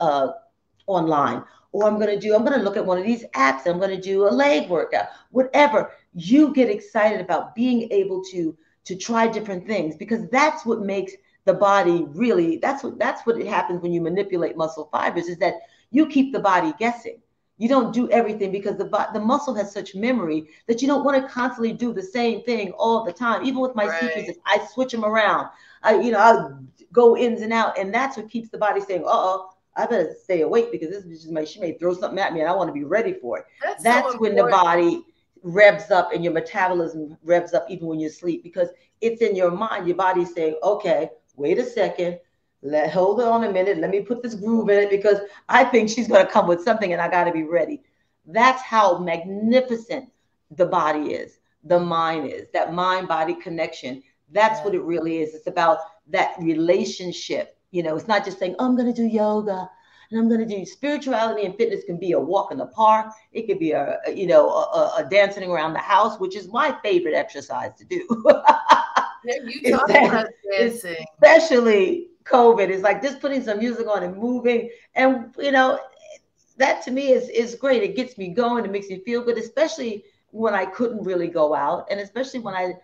online. Or I'm going to look at one of these apps. I'm going to do a leg workout, whatever. You get excited about being able to try different things, because that's what makes the body really, that's what it happens when you manipulate muscle fibers, is that you keep the body guessing. You don't do everything, because the muscle has such memory that you don't want to constantly do the same thing all the time. Even with my sequences, I switch them around. I'll go ins and out, and that's what keeps the body saying, I better stay awake, because she may throw something at me and I want to be ready for it. That's so when the body revs up and your metabolism revs up even when you sleep, because it's in your mind. Your body's saying, okay, wait a second. Hold on a minute. Let me put this groove in it, because I think she's going to come with something and I got to be ready. That's how magnificent the body is. The mind is. That mind-body connection. That's what it really is. It's about that relationship. You know, it's not just saying, oh, I'm going to do yoga and I'm going to do spirituality, and fitness can be a walk in the park. It could be a dancing around the house, which is my favorite exercise to do. Yeah, you talk about dancing. Especially COVID. It's like just putting some music on and moving. And, you know, that to me is great. It gets me going. It makes me feel good, especially when I couldn't really go out. And especially when I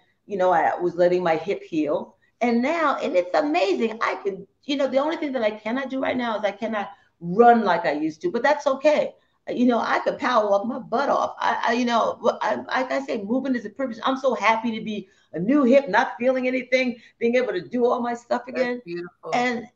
was letting my hip heal. And now, and it's amazing. I can, the only thing that I cannot do right now is I cannot run like I used to, but that's okay. I could power walk my butt off. Like I say, movement is a privilege. I'm so happy to be a new hip, not feeling anything, being able to do all my stuff again. That's beautiful. And,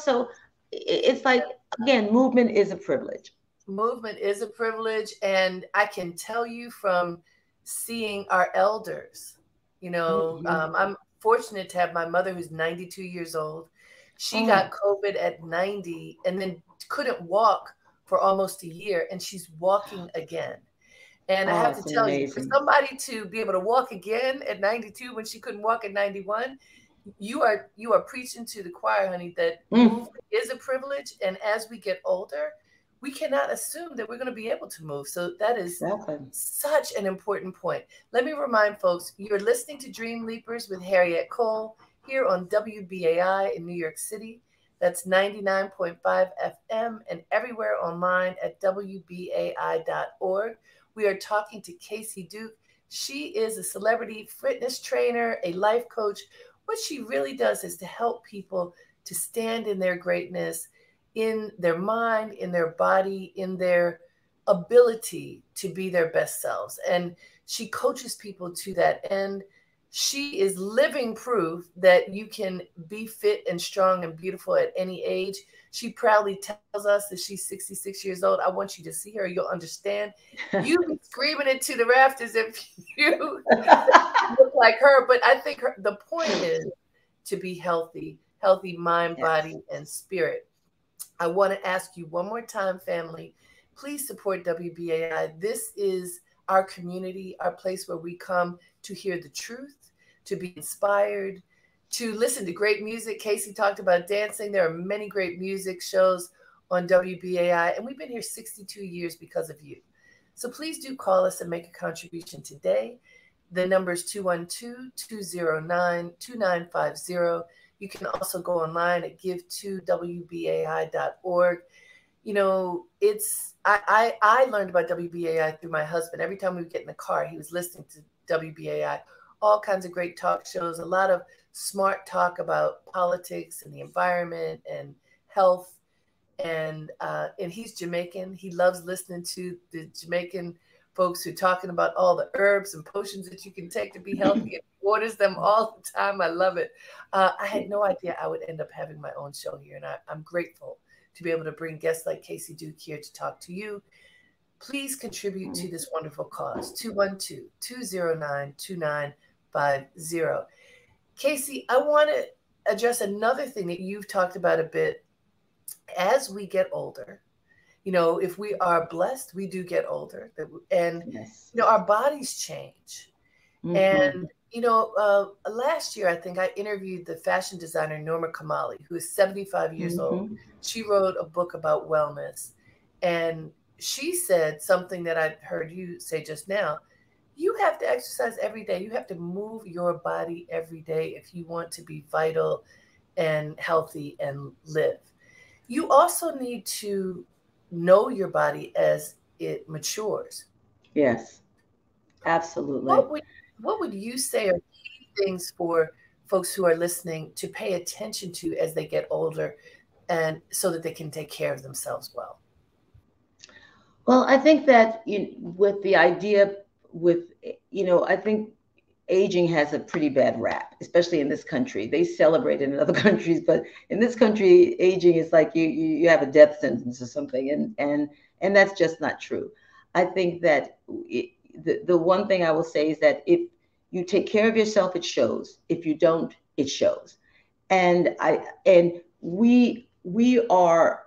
so it's like, again, movement is a privilege. Movement is a privilege. And I can tell you from seeing our elders, I'm fortunate to have my mother, who's 92 years old. She got COVID at 90 and then couldn't walk for almost a year, and she's walking again. And I Oh, have to it's tell you, for amazing. somebody to be able to walk again at 92 when she couldn't walk at 91, you are preaching to the choir, honey, that Mm, movement is a privilege. And as we get older, we cannot assume that we're going to be able to move. So that is exactly. such an important point. Let me remind folks, you're listening to Dream Leapers with Harriette Cole here on WBAI in New York City. That's 99.5 FM and everywhere online at WBAI.org. We are talking to Kacy Duke. She is a celebrity fitness trainer, a life coach. What she really does is to help people to stand in their greatness, in their mind, in their body, in their ability to be their best selves. And she coaches people to that end. She is living proof that you can be fit and strong and beautiful at any age. She proudly tells us that she's 66 years old. I want you to see her. You'll understand. You be screaming it to the rafters if you look like her. But I think the point is to be healthy, healthy mind, Yes. body, and spirit. I want to ask you one more time, family, please support WBAI. This is our community, our place where we come to hear the truth, to be inspired, to listen to great music. Kacy talked about dancing. There are many great music shows on WBAI, and we've been here 62 years because of you. So please do call us and make a contribution today. The number is 212-209-2950. You can also go online at give2wbai.org. You know, I learned about WBAI through my husband. Every time we would get in the car, he was listening to WBAI, all kinds of great talk shows, a lot of smart talk about politics and the environment and health. And he's Jamaican. He loves listening to the Jamaican folks who are talking about all the herbs and potions that you can take to be healthy, and orders them all the time. I love it. I had no idea I would end up having my own show here, and I'm grateful to be able to bring guests like Kacy Duke here to talk to you. Please contribute to this wonderful cause. 212-209-2950. Kacy, I want to address another thing that you've talked about a bit. As we get older, you know, if we are blessed, we do get older, and Yes. you know, our bodies change. Mm-hmm. And you know, last year I think I interviewed the fashion designer Norma Kamali, who is 75 years old. Mm-hmm. She wrote a book about wellness, and she said something that I heard you say just now. You have to exercise every day. You have to move your body every day if you want to be vital and healthy and live. You also need to know your body as it matures. Yes, absolutely. What would what would you say are key things for folks who are listening to pay attention to as they get older, and so that they can take care of themselves well? Well, I think that with the idea, with, I think aging has a pretty bad rap, especially in this country. They celebrate it in other countries, but in this country, aging is like you have a death sentence or something, and that's just not true. I think that the one thing I will say is that if you take care of yourself, it shows. If you don't, it shows. And we are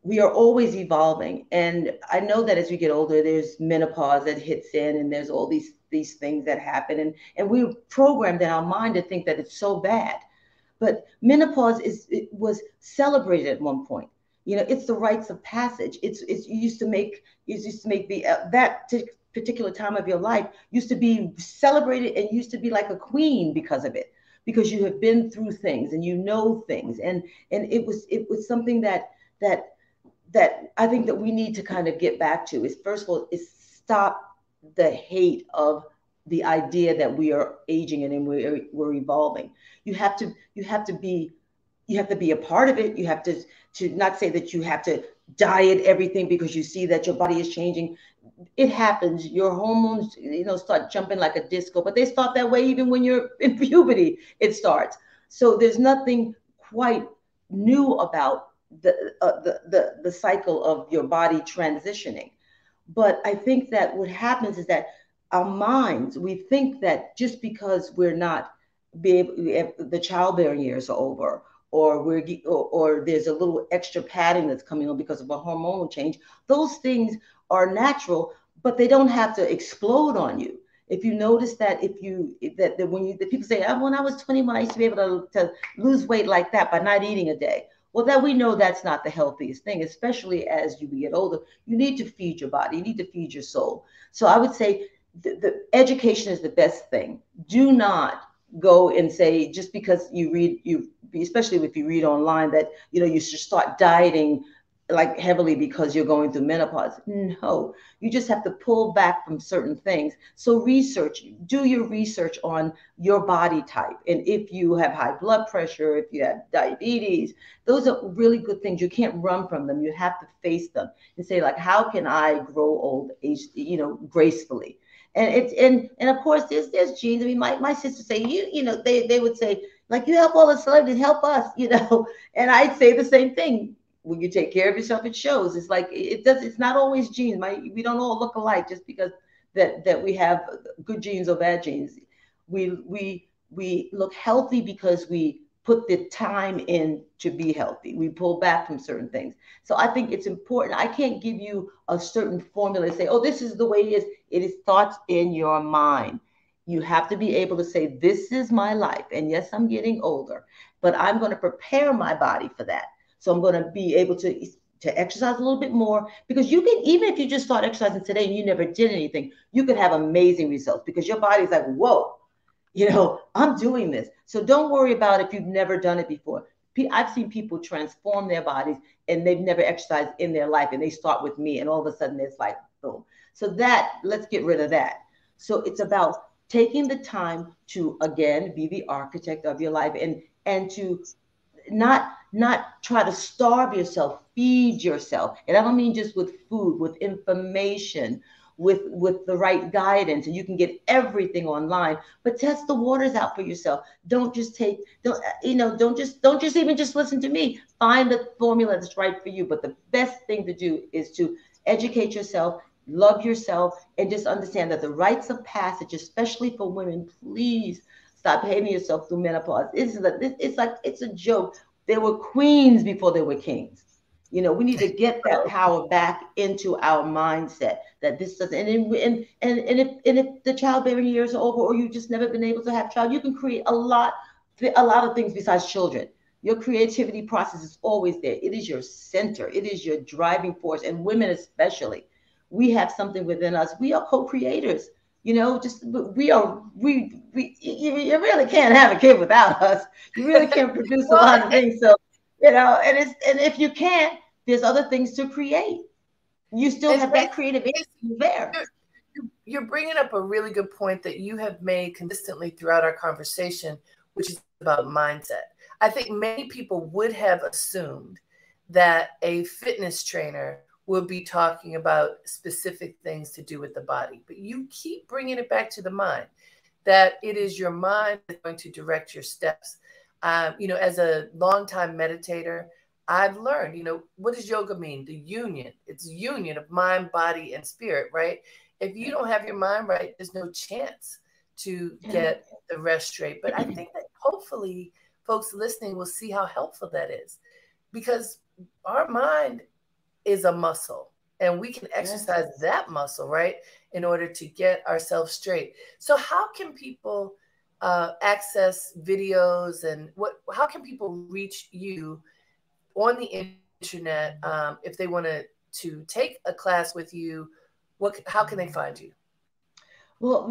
always evolving. And I know that as we get older, there's menopause that hits in, and there's all these things that happen, and we're programmed in our mind to think that it's so bad. But menopause it was celebrated at one point. It's the rites of passage. It's you used to make the that particular time of your life used to be celebrated, and used to be like a queen because of it, because you have been through things and you know things, and it was something that that I think that we need to kind of get back to. Is, first of all, is stop the hate of the idea that we are aging and we're evolving. You have to be a part of it. You have to not say that you have to diet everything because you see that your body is changing. It happens. Your hormones, start jumping like a disco, but they start that way even when you're in puberty. It starts. So there's nothing quite new about the cycle of your body transitioning. But I think that what happens is that our minds, we think that just because we're not be able, the childbearing years are over, or there's a little extra padding that's coming on because of a hormonal change, those things are natural. but they don't have to explode on you. If you notice that that people say, oh, when I was 21, I used to be able to lose weight like that by not eating a day. Well, that we know that's not the healthiest thing, especially as you get older. You need to feed your body. You need to feed your soul. So I would say the education is the best thing. Do not go and say, just because especially if you read online that, you should start dieting like heavily because you're going through menopause. No, you just have to pull back from certain things. So do your research on your body type. And if you have high blood pressure, if you have diabetes, those are really good things. You can't run from them. You have to face them and say, like, how can I grow old age, gracefully? And of course there's genes. I mean, my sisters say, they would say, like, you help all the celebrities, help us, and I'd say the same thing. When you take care of yourself, it shows. It's like it's not always genes. We don't all look alike just because that we have good genes or bad genes. We look healthy because we put the time in to be healthy. We pull back from certain things. So I think it's important. I can't give you a certain formula and say, oh, this is the way it is. It is thoughts in your mind. You have to be able to say, this is my life. And yes, I'm getting older, but I'm going to prepare my body for that. So I'm going to be able to exercise a little bit more, because you can, even if you just start exercising today and you never did anything, you could have amazing results because your body's like, whoa, I'm doing this. So don't worry about if you've never done it before. I've seen people transform their bodies and they've never exercised in their life, and they start with me and all of a sudden it's like, boom. So let's get rid of that. So it's about taking the time to, again, be the architect of your life and to not try to starve yourself, feed yourself. And I don't mean just with food, with information, with the right guidance, and you can get everything online, but test the waters out for yourself. Don't just even just listen to me. Find the formula that's right for you. But the best thing to do is to educate yourself, love yourself, and just understand that the rites of passage, especially for women, please stop hating yourself through menopause. It's a joke. There were queens before there were kings. We need to get that power back into our mindset that this doesn't. And if the childbearing years are over, or you've just never been able to have a child, you can create a lot of things besides children. Your creativity process is always there. It is your center. It is your driving force. And women especially, we have something within us. We are co-creators. You really can't have a kid without us. You really can't produce a lot of things. So, and if you can't, there's other things to create. You still have that creative energy there. You're bringing up a really good point that you have made consistently throughout our conversation, which is about mindset. I think many people would have assumed that a fitness trainer will be talking about specific things to do with the body. But you keep bringing it back to the mind, that it is your mind that's going to direct your steps. As a longtime meditator, I've learned, what does yoga mean? The union. It's a union of mind, body, and spirit, right? If you don't have your mind right, there's no chance to get the rest straight. But I think that hopefully folks listening will see how helpful that is, because our mind is a muscle, and we can exercise that muscle, right, in order to get ourselves straight. So how can people access videos, and how can people reach you on the internet if they want to take a class with you? How can they find you? Well,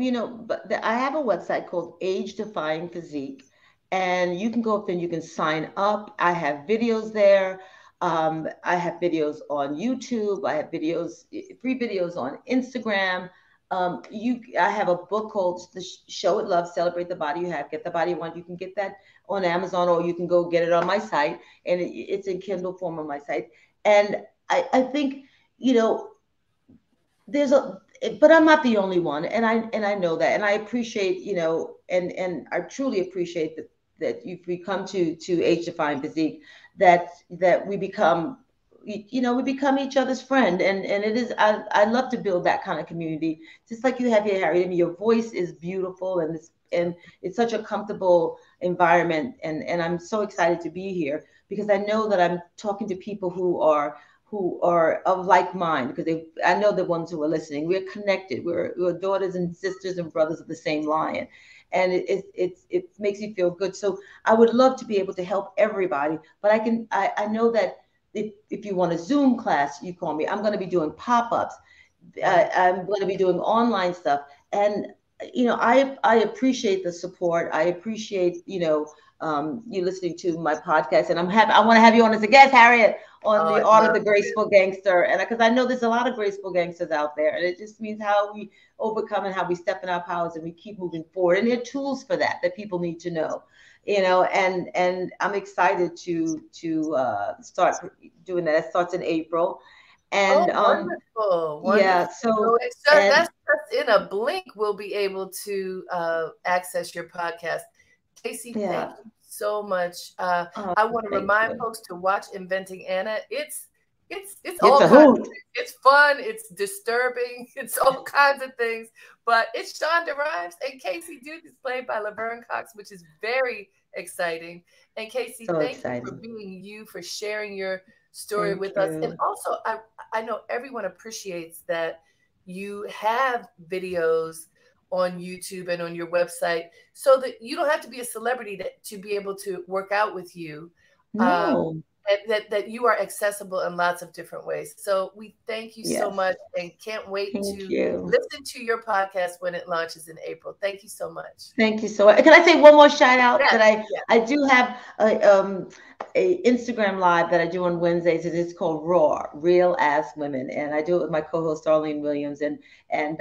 I have a website called Age Defying Physique, and you can go up and you can sign up. I have videos there. I have videos on YouTube. I have free videos on Instagram. I have a book called Show It Love, Celebrate the Body You Have, Get the Body You Want. You can get that on Amazon, or you can go get it on my site, and it's in Kindle form on my site. And I think, but I'm not the only one. And I know that, and I appreciate, and I truly appreciate that if we come to Age Defying Physique, that we become each other's friend. And it is, I love to build that kind of community, just like you have here, Harriette. I mean, your voice is beautiful, and it's such a comfortable environment. And I'm so excited to be here, because I know that I'm talking to people who who are of like mind, because I know the ones who are listening, we're connected. We're daughters and sisters and brothers of the same lion. And it makes me feel good. So I would love to be able to help everybody, but I know that if you want a Zoom class, you call me. I'm going to be doing pop-ups. I'm going to be doing online stuff. And, I appreciate the support. I appreciate, you listening to my podcast, and I want to have you on as a guest, Harriette, on Oh, the I Art of love the it. Graceful Gangster. And because I know there's a lot of graceful gangsters out there, and it just means how we overcome and how we step in our powers and we keep moving forward. And there are tools for that people need to know, and I'm excited to start doing that. It starts in April. And Oh, wonderful, yeah, wonderful. So so, it's and that's just in a blink we'll be able to access your podcast. Kacy, thank yeah, you so much. oh, I want to thank remind you. folks to watch Inventing Anna. It's It's all a kinds of hoot. things. It's fun, it's disturbing, it's all kinds of things. But it's Shonda Rhimes and Kacy Duke is played by Laverne Cox, which is very exciting. And Kacy, So thank you for exciting. being you, for sharing your story Thank with us. And you. also, I know everyone appreciates that you have videos on YouTube and on your website so that you don't have to be a celebrity to be able to work out with you. Um, No. and that you are accessible in lots of different ways. So we thank you so Yes. much and can't wait Thank to you. listen to your podcast when it launches in April. Thank you so much. Thank you so much. Can I say one more shout out Yes, that yes. I do have a Instagram live that I do on Wednesdays, and it's called Raw, Real As Women, and I do it with my co-host Darlene Williams, and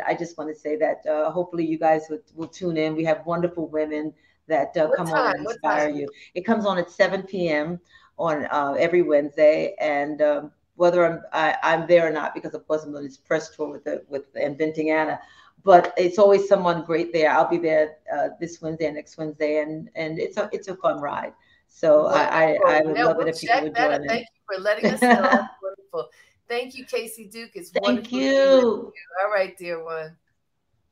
I just want to say that hopefully you guys will tune in. We have wonderful women that What come on time? and What inspire time? you. It comes on at 7 p.m. on every Wednesday, and whether I'm there or not, because of course I'm on this press tour with Inventing Anna, but it's always someone great there. I'll be there this Wednesday and next Wednesday, and it's a fun ride. So I Wonderful. would Yeah, love it we'll if people check would that out. join Thank in. you for letting us know. Wonderful. Thank you, Kacy Duke. It's Thank wonderful to be with you. you. All right, dear one.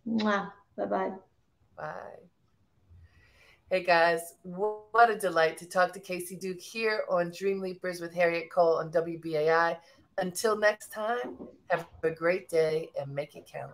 Bye bye. Bye. Hey guys, what a delight to talk to Kacy Duke here on Dreamleapers with Harriette Cole on WBAI. Until next time, have a great day and make it count.